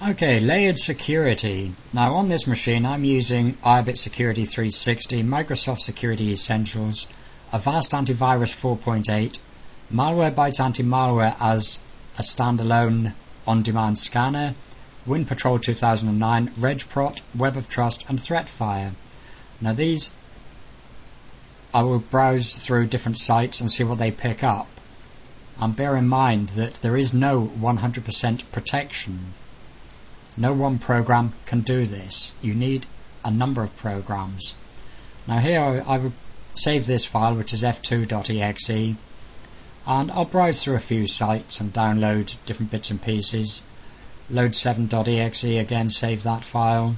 Okay, layered security. Now on this machine I'm using iBit Security 360, Microsoft Security Essentials, Avast Antivirus 4.8, Malwarebytes Anti-Malware as a standalone on-demand scanner, WinPatrol 2009, RegProt, Web of Trust and ThreatFire. Now these I will browse through different sites and see what they pick up. And bear in mind that there is no 100% protection. No one program can do this. You need a number of programs. Now here I will save this file, which is f2.exe, and I'll browse through a few sites and download different bits and pieces. Load7.exe, again save that file,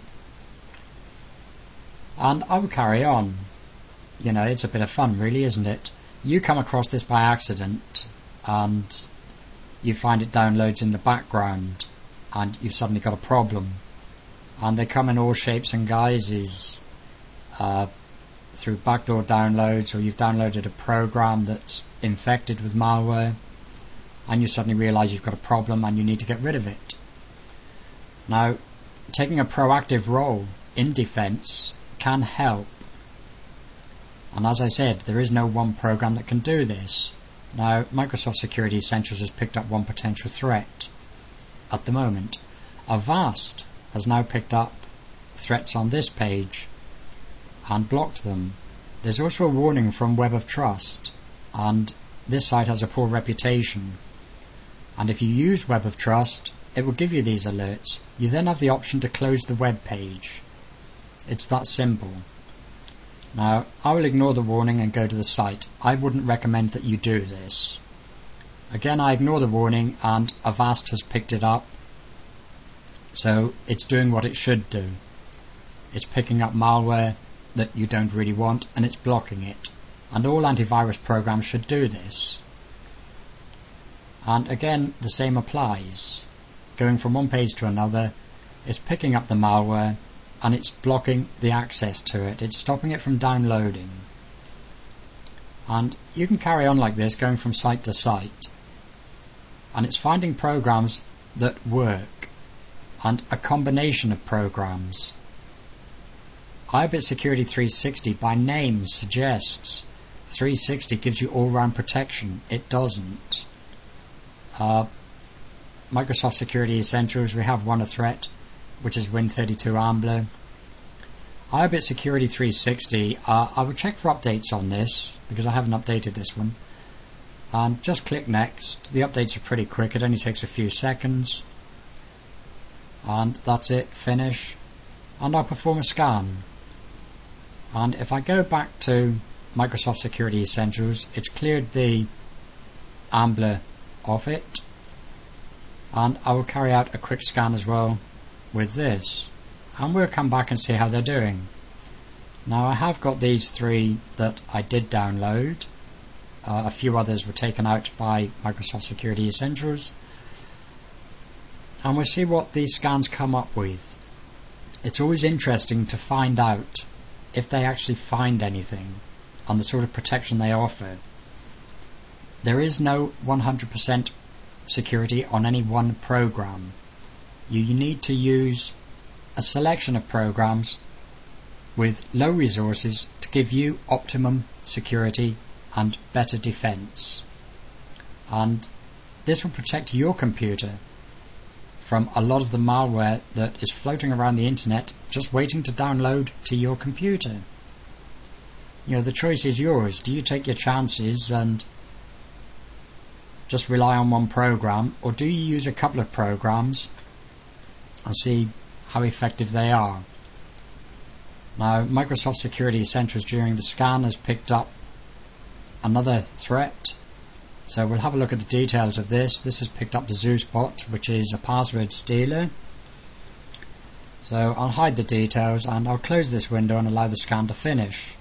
and I will carry on. You know, it's a bit of fun really, isn't it? You come across this by accident and you find it downloads in the background and you've suddenly got a problem, and they come in all shapes and guises, through backdoor downloads, or you've downloaded a program that's infected with malware and you suddenly realise you've got a problem and you need to get rid of it. Now, taking a proactive role in defence can help, and as I said, there is no one program that can do this. Now, Microsoft Security Essentials has picked up one potential threat at the moment. Avast has now picked up threats on this page and blocked them. There's also a warning from Web of Trust, and this site has a poor reputation, and if you use Web of Trust it will give you these alerts. You then have the option to close the web page. It's that simple. Now I will ignore the warning and go to the site. I wouldn't recommend that you do this. Again, I ignore the warning and Avast has picked it up, so it's doing what it should do. It's picking up malware that you don't really want and it's blocking it, and all antivirus programs should do this. And again, the same applies. Going from one page to another, it's picking up the malware and it's blocking the access to it. It's stopping it from downloading. And you can carry on like this, going from site to site, and it's finding programs that work, and a combination of programs. iBit Security 360 by name suggests 360 gives you all-round protection. It doesn't. Microsoft Security Essentials, we have one threat, which is Win32 Ambler. iBit Security 360, I will check for updates on this because I haven't updated this one. And just click next. The updates are pretty quick, it only takes a few seconds. And that's it, finish. And I'll perform a scan. And if I go back to Microsoft Security Essentials, it's cleared the Ambler off it. And I will carry out a quick scan as well with this. And we'll come back and see how they're doing. Now I have got these three that I did download. A few others were taken out by Microsoft Security Essentials. And we'll see what these scans come up with. It's always interesting to find out if they actually find anything and the sort of protection they offer. There is no 100% security on any one program. You need to use a selection of programs with low resources to give you optimum security and better defense. And this will protect your computer from a lot of the malware that is floating around the internet just waiting to download to your computer. You know, the choice is yours. Do you take your chances and just rely on one program, or do you use a couple of programs and see how effective they are? Now, Microsoft Security Essentials during the scan has picked up another threat, so we'll have a look at the details of this. This has picked up the Zeusbot, which is a password stealer. So I'll hide the details and I'll close this window and allow the scan to finish.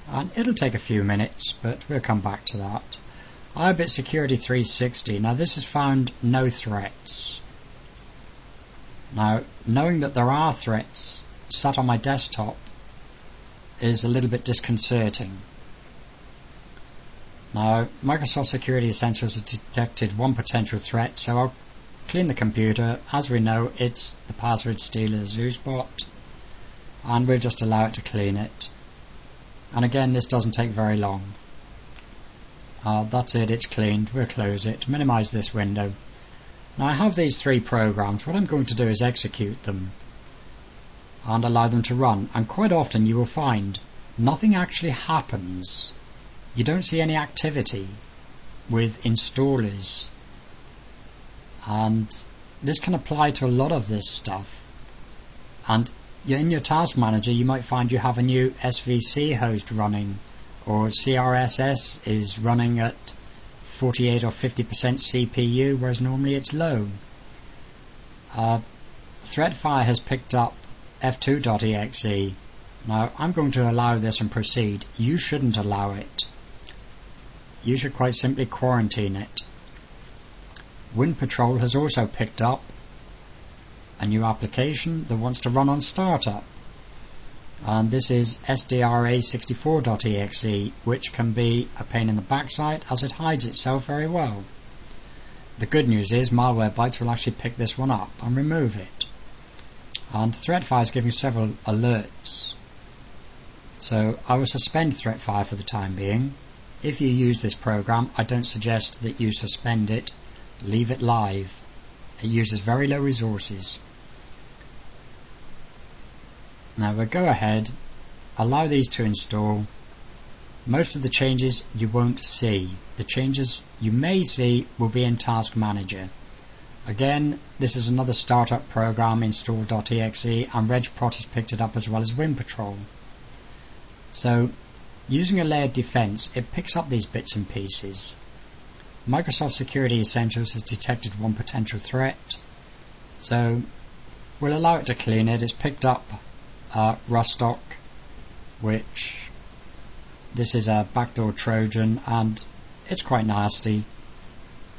And it'll take a few minutes, but we'll come back to that. iBit Security 360. Now this has found no threats. Now, knowing that there are threats sat on my desktop is a little bit disconcerting. Now, Microsoft Security Essentials has detected one potential threat, so I'll clean the computer. As we know, it's the password stealer Zeusbot, and we'll just allow it to clean it. And again, this doesn't take very long. That's it, it's cleaned. We'll close it, minimize this window. Now I have these 3 programs. What I'm going to do is execute them and allow them to run, and quite often you will find nothing actually happens. You don't see any activity with installers, and this can apply to a lot of this stuff. And in your task manager you might find you have a new SVC host running, or CRSS is running at 48 or 50% CPU, whereas normally it's low. Threadfire has picked up f2.exe. Now I'm going to allow this and proceed. You shouldn't allow it. You should quite simply quarantine it. Wind Patrol has also picked up a new application that wants to run on startup, and this is SDRA64.exe, which can be a pain in the backside as it hides itself very well. The good news is Malwarebytes will actually pick this one up and remove it, and Threadfire is giving several alerts, so I will suspend Threadfire for the time being. If you use this program, I don't suggest that you suspend it. Leave it live. It uses very low resources. Now we'll go ahead, allow these to install. Most of the changes you won't see. The changes you may see will be in Task Manager. Again, this is another startup program, install.exe, and RegProt has picked it up as well as Wind Patrol. So, using a layered defense, it picks up these bits and pieces. Microsoft Security Essentials has detected one potential threat, so we'll allow it to clean it. It's picked up Rustock, which this is a backdoor Trojan, and it's quite nasty,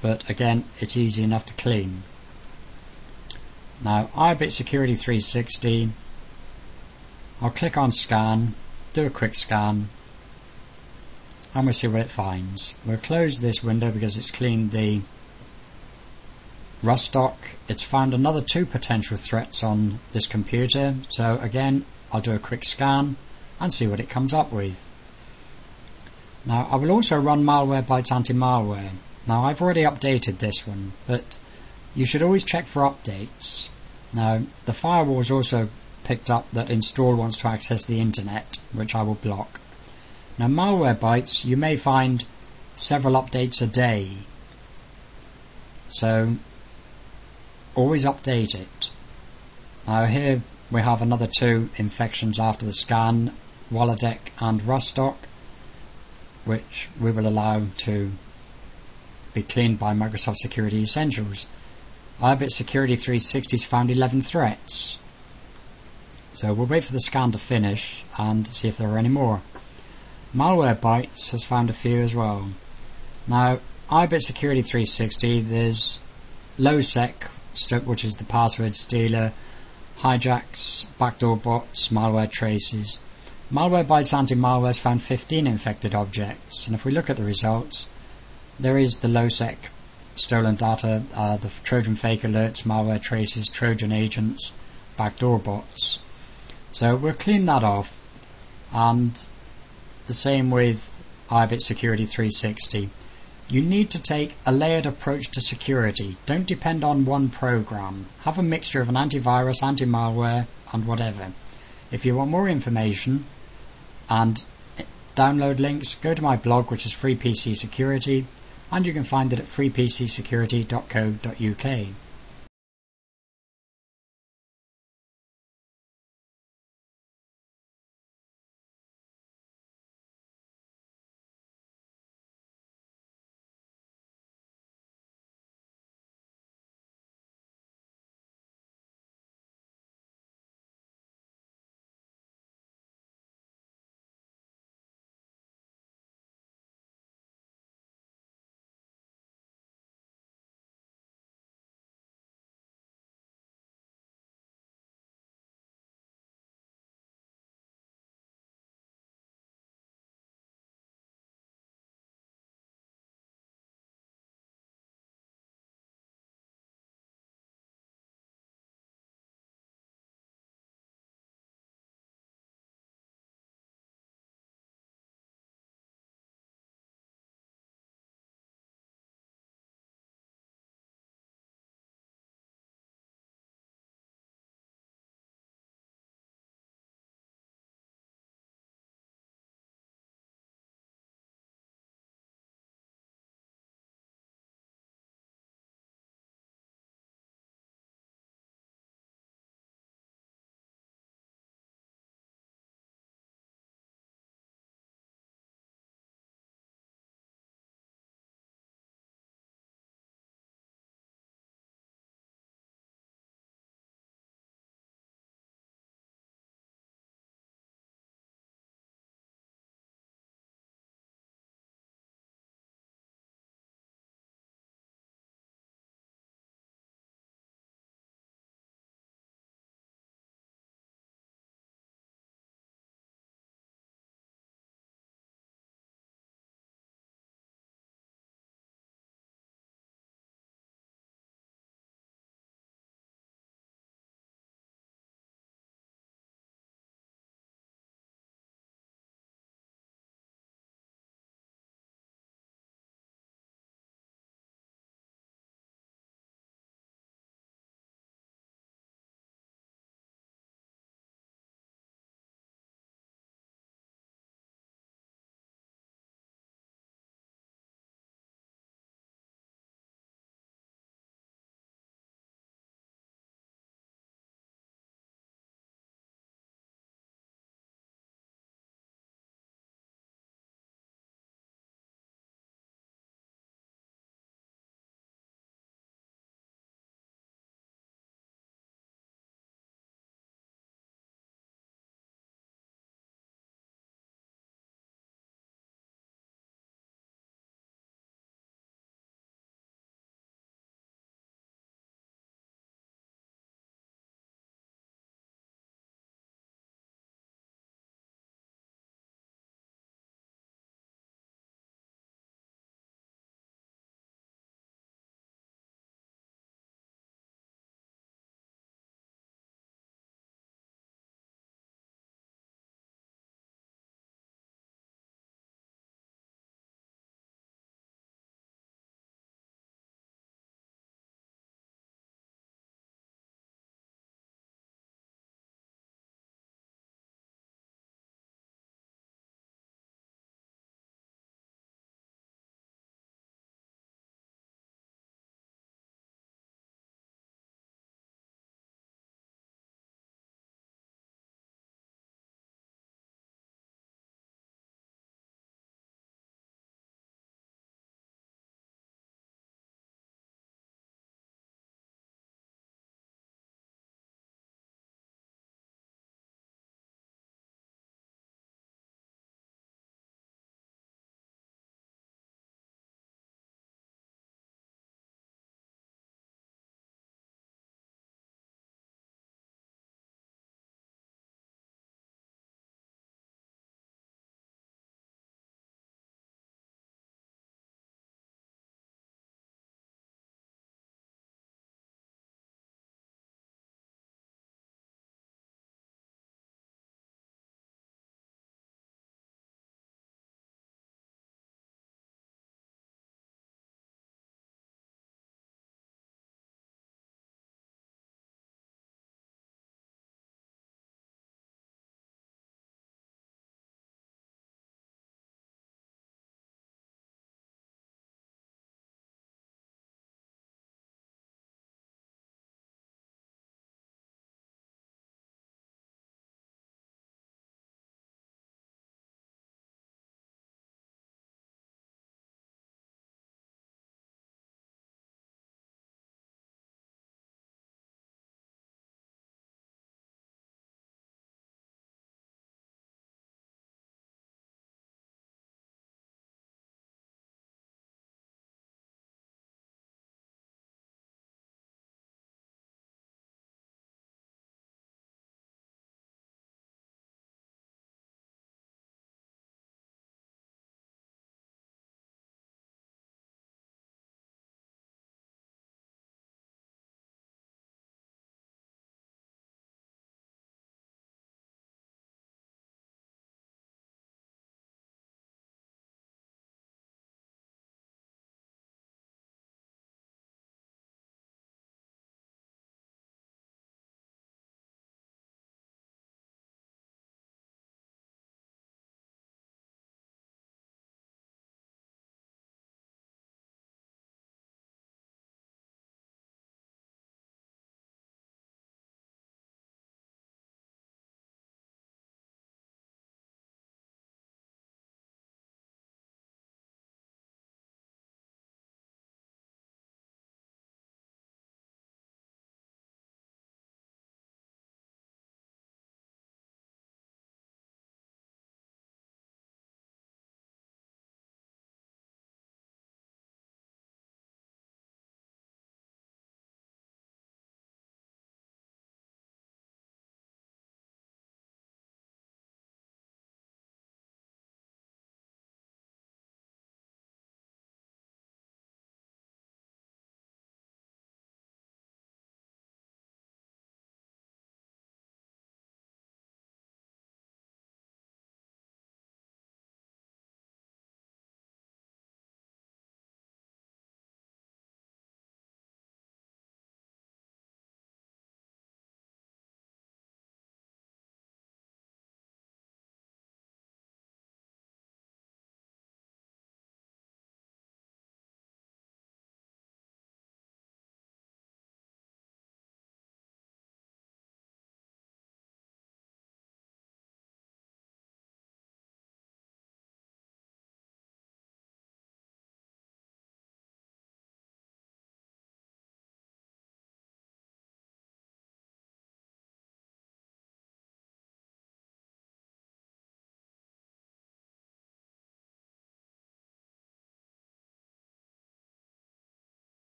but again, it's easy enough to clean. Now, iBit Security 360, I'll click on Scan, do a quick scan, and we'll see what it finds. We'll close this window because it's cleaned the Rustock. It's found another 2 potential threats on this computer, so again I'll do a quick scan and see what it comes up with. Now I will also run Malwarebytes anti-malware. Now I've already updated this one, but you should always check for updates. Now the firewall's also picked up that install wants to access the internet, which I will block. Now Malwarebytes, you may find several updates a day, so always update it. Now here we have another 2 infections after the scan, Wolodeck and Rustock, which we will allow to be cleaned by Microsoft Security Essentials. iBit Security 360 has found 11 threats, so we'll wait for the scan to finish and see if there are any more. Malwarebytes has found a few as well. Now iBit Security 360, there's LowSec, which is the password stealer, hijacks, backdoor bots, malware traces. Malwarebytes anti-malware has found 15 infected objects, and if we look at the results, there is the LowSec stolen data, the Trojan fake alerts, malware traces, Trojan agents, backdoor bots. So we'll clean that off, and the same with iBit Security 360. You need to take a layered approach to security. Don't depend on one program. Have a mixture of an antivirus, anti-malware, and whatever. If you want more information and download links, go to my blog, which is Free PC Security, and you can find it at freepcsecurity.co.uk.